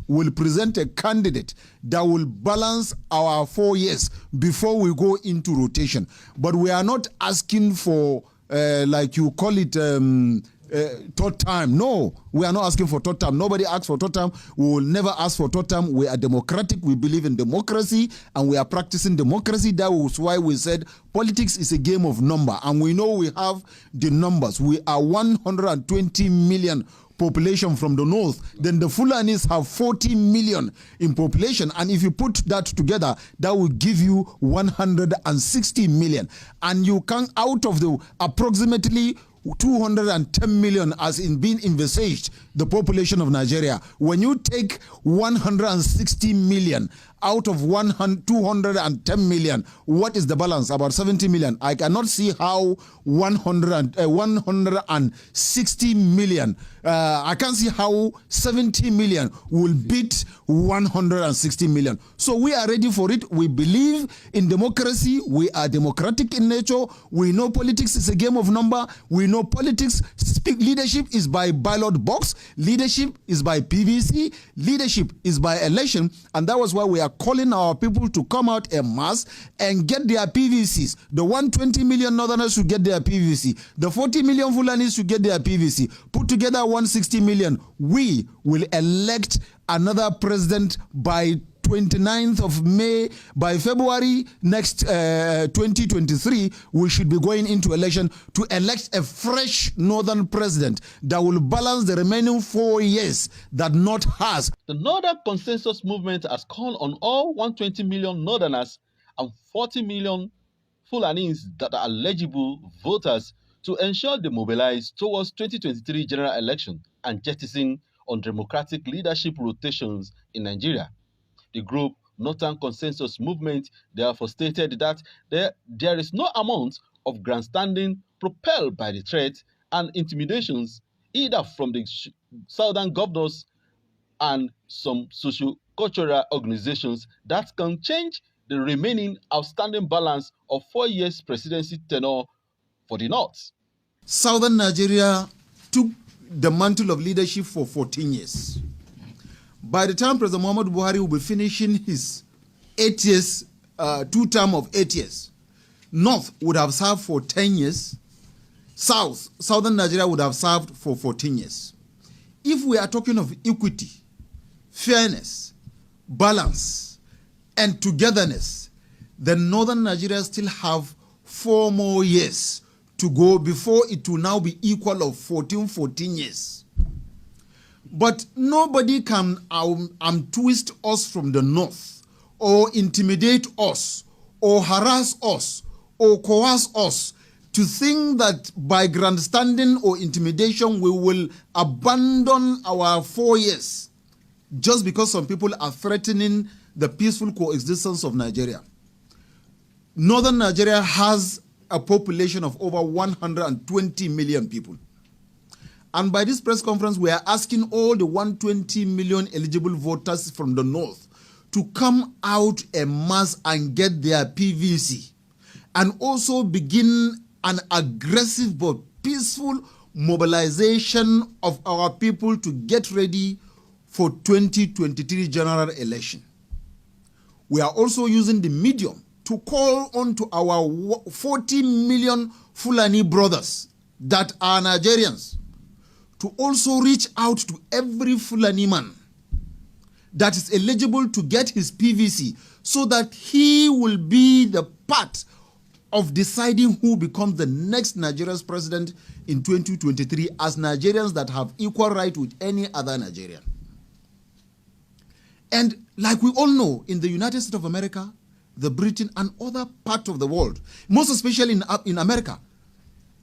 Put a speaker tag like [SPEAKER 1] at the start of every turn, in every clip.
[SPEAKER 1] will present a candidate that will balance our 4 years before we go into rotation. But we are not asking for, like you call it, third time. No, we are not asking for third time. Nobody asks for third time. We will never ask for third time. We are democratic. We believe in democracy, and we are practicing democracy. That was why we said politics is a game of number, and we know we have the numbers. We are 120 million population from the north. Then the Fulanis have 40 million in population, and if you put that together, that will give you 160 million. And you can, out of the approximately 210 million as in being envisaged the population of Nigeria, when you take 160 million out of 210 million, what is the balance? About 70 million. I cannot see how 160 million, I can't see how 70 million will beat 160 million. So we are ready for it. We believe in democracy. We are democratic in nature. We know politics is a game of number. We know politics, leadership is by ballot box. Leadership is by PVC. Leadership is by election. And that was why we are calling our people to come out en masse and get their PVCs. The 120 million Northerners should get their PVC. The 40 million Fulanis should get their PVC. Put together 160 million. We will elect another president by 29th of May. By February next 2023, we should be going into election to elect a fresh northern president that will balance the remaining 4 years that North has.
[SPEAKER 2] The Northern Consensus Movement has called on all 120 million Northerners and 40 million Fulanis that are eligible voters to ensure they mobilize towards 2023 general election and jettison on democratic leadership rotations in Nigeria. The group Northern Consensus Movement therefore stated that there is no amount of grandstanding propelled by the threat and intimidations either from the southern governors and some socio-cultural organizations that can change the remaining outstanding balance of 4 years presidency tenure for the North.
[SPEAKER 1] Southern Nigeria took the mantle of leadership for 14 years. By the time President Muhammadu Buhari will be finishing his 8 years, 2 term of 8 years, North would have served for 10 years, Southern Nigeria would have served for 14 years. If we are talking of equity, fairness, balance, and togetherness, then Northern Nigeria still have 4 more years to go before it will now be equal of 14 years. But nobody can twist us from the north, or intimidate us, or harass us, or coerce us to think that by grandstanding or intimidation we will abandon our 4 years just because some people are threatening the peaceful coexistence of Nigeria. Northern Nigeria has a population of over 120 million people. And by this press conference, we are asking all the 120 million eligible voters from the north to come out en masse and get their PVC, and also begin an aggressive but peaceful mobilization of our people to get ready for 2023 general election. We are also using the medium to call on to our 40 million Fulani brothers that are Nigerians to also reach out to every Fulani man that is eligible to get his PVC, so that he will be the part of deciding who becomes the next Nigeria's president in 2023 as Nigerians that have equal right with any other Nigerian. And like we all know, in the United States of America, the Britain, and other parts of the world, most especially in America,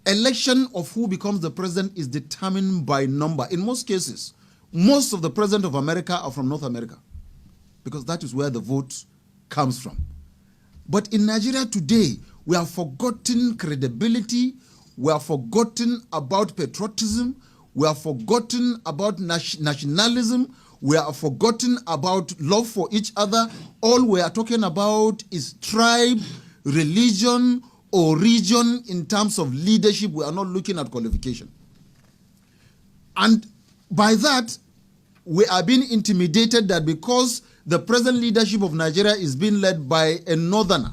[SPEAKER 1] election of who becomes the president is determined by number. In most cases, most of the presidents of America are from North America, because that is where the vote comes from. But in Nigeria today, we have forgotten credibility, we have forgotten about patriotism, we have forgotten about nationalism, we have forgotten about love for each other. All we are talking about is tribe, religion, or region. In terms of leadership, we are not looking at qualification. And by that, we are being intimidated that because the present leadership of Nigeria is being led by a northerner,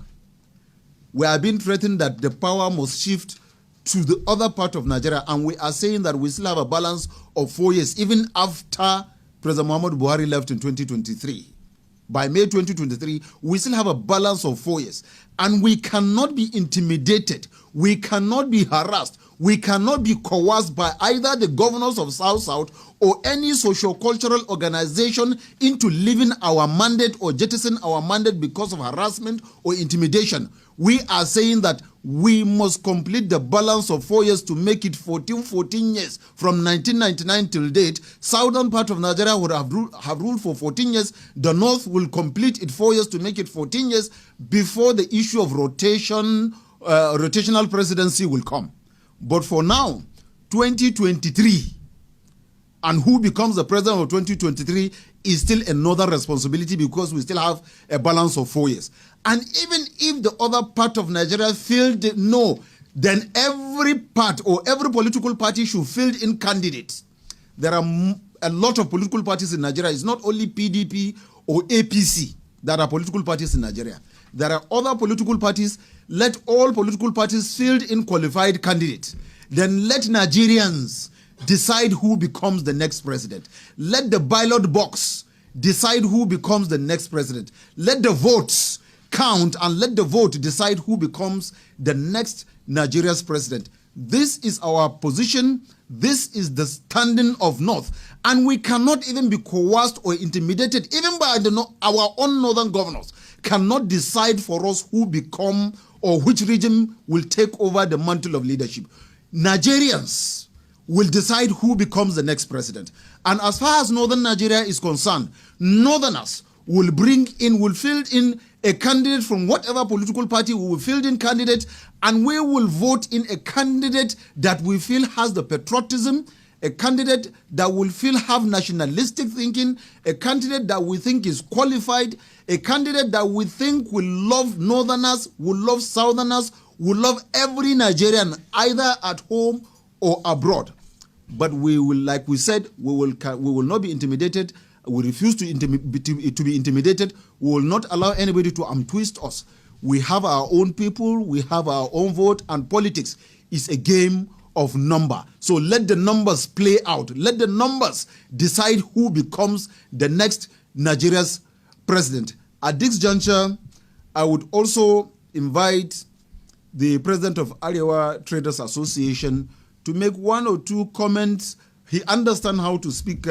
[SPEAKER 1] we are being threatened that the power must shift to the other part of Nigeria, and we are saying that we still have a balance of 4 years, even after President Muhammadu Buhari left in 2023. By May 2023, we still have a balance of 4 years. And we cannot be intimidated. We cannot be harassed. We cannot be coerced by either the governors of South-South or any socio-cultural organization into leaving our mandate or jettison our mandate because of harassment or intimidation. We are saying that we must complete the balance of 4 years to make it 14 years from 1999 till date. Southern part of Nigeria would have ruled for 14 years. The North will complete it 4 years to make it 14 years before the issue of rotational presidency will come. But for now, 2023, and who becomes the president of 2023 is still another responsibility because we still have a balance of 4 years. And even if the other part of Nigeria filled no, then every part or every political party should field in candidates. There are a lot of political parties in Nigeria. It's not only PDP or APC that are political parties in Nigeria. There are other political parties. Let all political parties field in qualified candidates. Then let Nigerians decide who becomes the next president. Let the ballot box decide who becomes the next president. Let the votes count and let the vote decide who becomes the next Nigeria's president. This is our position. This is the standing of North. And we cannot even be coerced or intimidated, even by our own northern governors, cannot decide for us who become or which regime will take over the mantle of leadership. Nigerians will decide who becomes the next president. And as far as northern Nigeria is concerned, northerners will field in a candidate from whatever political party. We will field in candidate, and we will vote in a candidate that we feel has the patriotism, a candidate that we feel have nationalistic thinking, a candidate that we think is qualified, a candidate that we think will love northerners, will love southerners, will love every Nigerian, either at home or abroad. But we will, like we said, we will not be intimidated. We refuse to be intimidated. We will not allow anybody to twist us. We have our own people, we have our own vote, and politics is a game of number. So let the numbers play out. Let the numbers decide who becomes the next Nigeria's president. At this juncture, I would also invite the president of Arewa Traders Association to make 1 or 2 comments. He understands how to speak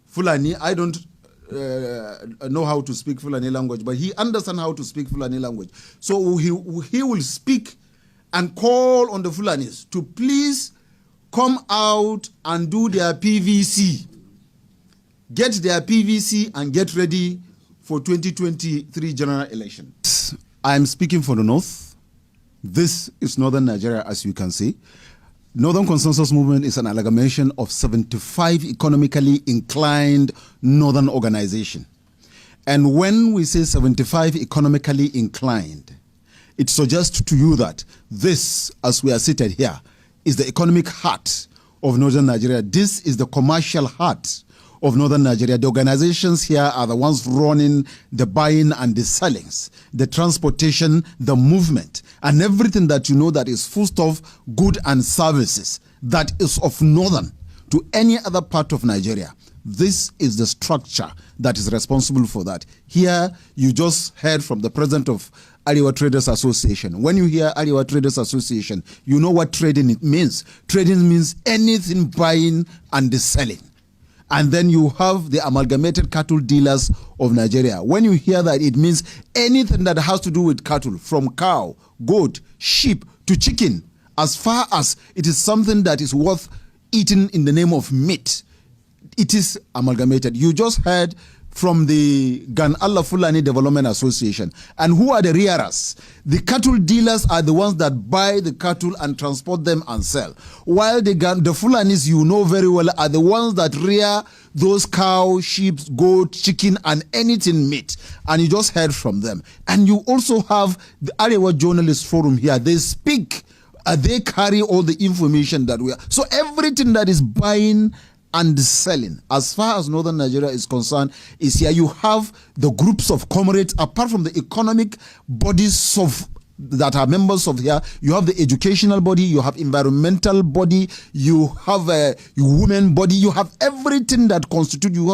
[SPEAKER 1] Fulani. I don't know how to speak Fulani language, but he understands how to speak Fulani language. So he will speak and call on the Fulanis to please come out and do their PVC. Get their PVC and get ready for 2023 general election. I am speaking for the North. This is Northern Nigeria, as you can see. Northern Consensus Movement is an amalgamation of 75 economically inclined northern organizations. And when we say 75 economically inclined, it suggests to you that this, as we are seated here, is the economic heart of Northern Nigeria. This is the commercial heart of Northern Nigeria. The organizations here are the ones running the buying and the sellings, the transportation, the movement, and everything that you know that is foodstuff, good and services that is of Northern to any other part of Nigeria. This is the structure that is responsible for that. Here, you just heard from the president of Arewa Traders Association. When you hear Arewa Traders Association, you know what trading it means. Trading means anything buying and selling. And then you have the Amalgamated Cattle Dealers of Nigeria. When you hear that, it means anything that has to do with cattle, from cow, goat, sheep to chicken, as far as it is something that is worth eating in the name of meat, it is amalgamated. You just heard from the Gan Allah Fulani Development Association. And who are the rearers? The cattle dealers are the ones that buy the cattle and transport them and sell. While the Fulanis, you know very well, are the ones that rear those cow, sheep, goat, chicken, and anything meat. And you just heard from them. And you also have the Arewa Journalist Forum here. They speak, they carry all the information that we are. So everything that is buying and selling. As far as northern Nigeria is concerned, is here you have the groups of comrades, apart from the economic bodies of that are members of here, you have the educational body, you have environmental body, you have a women body, you have everything that constitutes, you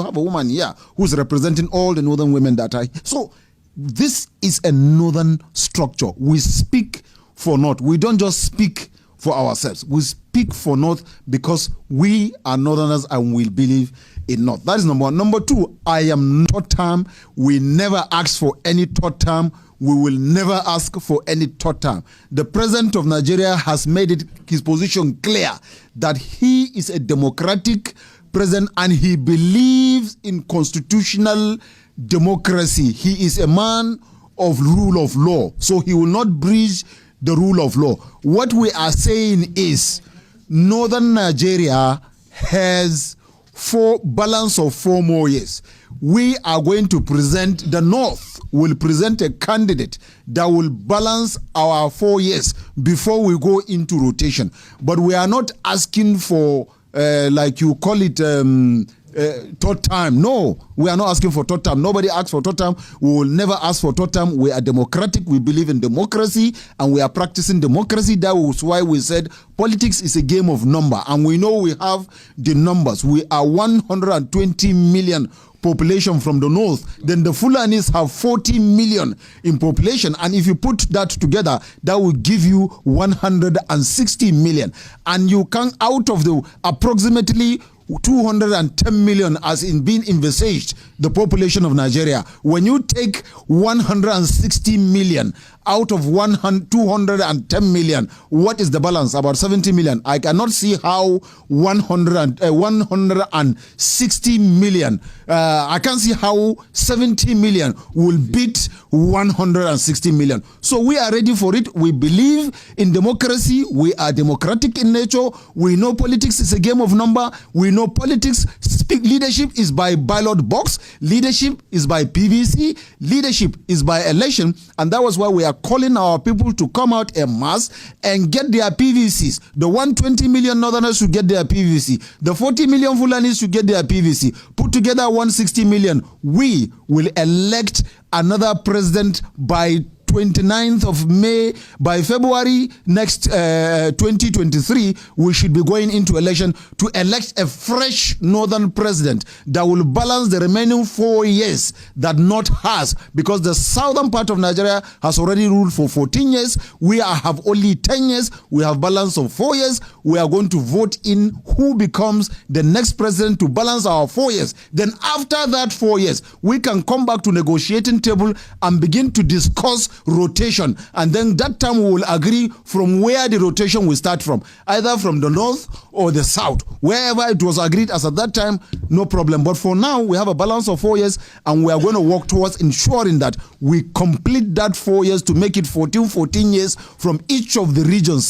[SPEAKER 1] have a woman here who's representing all the northern women that are here. So this is a northern structure. We speak for North. We don't just speak for ourselves. We speak for North because we are northerners and we believe in North. That is number one. Number two, I am third term. We never ask for any third term. We will never ask for any third term. The president of Nigeria has made it his position clear that he is a democratic president and he believes in constitutional democracy. He is a man of rule of law, so he will not breach the rule of law. What we are saying is northern Nigeria has balance of 4 more years. We are going to present, the North will present a candidate that will balance our 4 years before we go into rotation. But we are not asking for, like you call it, third time. No, we are not asking for third time. Nobody asks for third time. We will never ask for third time. We are democratic. We believe in democracy and we are practicing democracy. That was why we said politics is a game of number, and we know we have the numbers. We are 120 million population from the north. Then the Fulanis have 40 million in population, and if you put that together, that will give you 160 million. And you can, out of the approximately 210 million as in being envisaged the population of Nigeria, when you take 160 million out of 210 million, what is the balance? About 70 million. I cannot see how 160 million, I can't see how 70 million will beat 160 million. So we are ready for it. We believe in democracy. We are democratic in nature. We know politics is a game of number. We know politics, leadership is by ballot box. Leadership is by PVC. Leadership is by election. And that was why we are calling our people to come out en masse and get their PVCs. The 120 million northerners should get their PVC. The 40 million Fulanis should get their PVC. Put together 160 million. We will elect another president by 29th of May. By February next 2023, we should be going into election to elect a fresh northern president that will balance the remaining 4 years that North has, because the southern part of Nigeria has already ruled for 14 years. We have only 10 years. We have balance of 4 years. We are going to vote in who becomes the next president to balance our 4 years. Then after that 4 years, we can come back to negotiating table and begin to discuss rotation, and then that time we will agree from where the rotation will start from, either from the north or the south. Wherever it was agreed as at that time, no problem. But for now, we have a balance of 4 years, and we are going to work towards ensuring that we complete that 4 years to make it 14 years from each of the regions,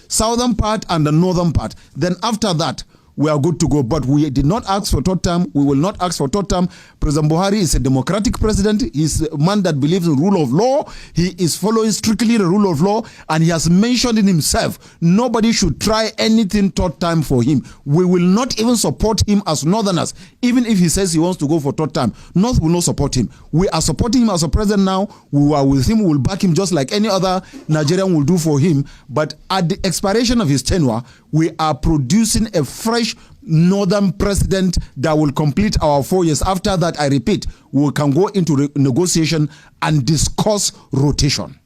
[SPEAKER 1] southern part and the northern part. Then after that, we are good to go. But we did not ask for third term. We will not ask for third term. President Buhari is a democratic president. He's a man that believes in rule of law. He is following strictly the rule of law, and he has mentioned in himself, nobody should try anything third time for him. We will not even support him as northerners. Even if he says he wants to go for third time, North will not support him. We are supporting him as a president now. We are with him. We will back him just like any other Nigerian will do for him. But at the expiration of his tenure, we are producing a fresh northern president that will complete our 4 years. After that, I repeat, we can go into negotiation and discuss rotation.